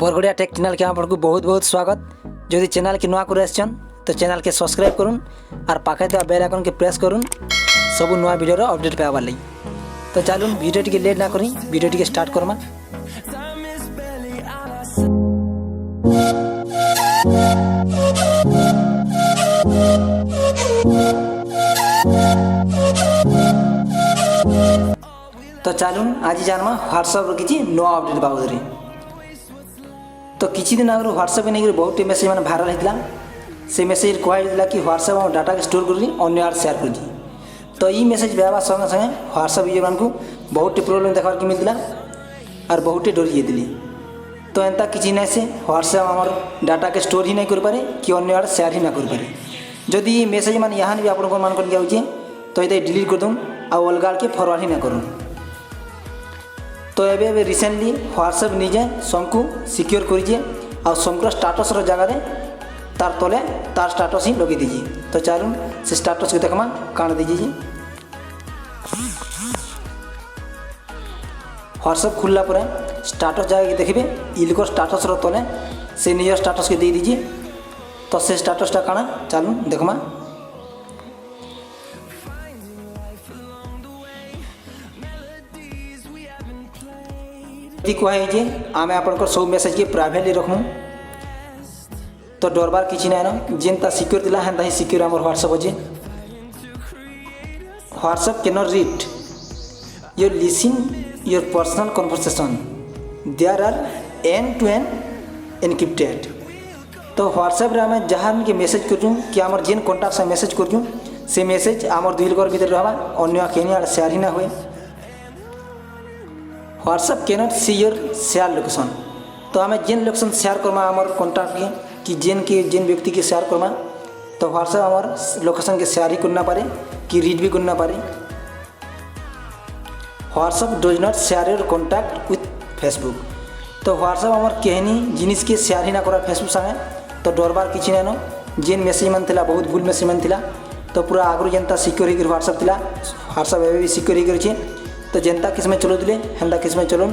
बरगड़िया take channel के आपको बहुत बहुत स्वागत। जदि चैनल के नुआ कर तो चैनल के सब्सक्राइब करूँ और पाखे तो बेल आइकन के प्रेस करूँ सब नुआ वीडियो अपडेट पाइबार लगी। तो चलूँ वीडियो टी लेट ना करी वीडियो टी स्टार्ट करमा। तो चलूँ आज जानमा व्हाट्सएप किसी नुआ अपडेट बाबद। तो किसी दिन आगे व्हाट्सएप नहीं बहुत मेसेज मैंने भाइराल होता से मेसेज कहला कि व्हाट्सएप और डाटा के स्टोर करी अन्य आड़ सेयार कर। तो ये मेसेज पाइबा संगे संगे व्हाट्सएप यूजर मानक बहुत प्रोब्लेम देखा मिलता और बहुत डरी जाती। तो एंता किसी ना से व्हाट्सएप आमर डाटा के स्टोर ही नहीं कर पारे कि अन्य आड़ सेयार ही ना कर पारे। जदि ये मेसेज मान यहाँ भी आप मान जाऊे तो ये डिलीट कर दूँ आ अलग आड़ के फरवर्ड ही ना करूँ। तो एबे रिसेंटली व्हाट्सएप निजे सबको सिक्योर करिए और समग्र स्टाटस जगह तार तले तार स्टाटस ही लगे दीजिए। तो चलूँ से स्टाटस को देखमा काण दीजिए। व्हाट्सएप खुलला पर स्टाटस जगह देखिए इलको स्टाटस तले से निज स्टाटस के दे दीजिए। तो से स्टाटसटा काण चलूँ देखमा। कहे आम आप सब मेसेज के प्राइवेटली रखूँ तो डरबार किसी ना जेनता सिक्योर थिला हेन्ता ही सिक्योर आम व्हाट्सएप अच्छे। WhatsApp can not read your listen your personal conversation there are end to end encrypted. तो व्हाट्सएप रे आम जहाँ के मेसेज करूँ कि आम जेन कॉन्टाक्ट से मेसेज करूँ से मेसेज आम दुई लोकर भीतर रहा अन्य केनी सेयार ही ना हुए। WhatsApp cannot see your share location. तो आम जेन लोकेशन शेयर करमा आमर कॉन्टैक्ट के कि जेन व्यक्ति के शेयर करमा तो व्हाट्सएप आमर लोकेशन के शेयर ही करना पारे कि रीड भी करना पारे। WhatsApp does not share your contact with Facebook. तो व्हाट्सएप आमर कहनी जिनिस के शेयर ही ना करा फेसबुक संगे। तो डरबार किसी ना जेन मेसेज मन थिला बहुत भूल मेसेज मन थिला। तो पूरा आगु जेनता सिक्योर ही व्हाट्सएप थिला व्हाट्सएप एवं भी सिक्योर ही। तो जेनता किस में चलो हेन्ता किस में चलो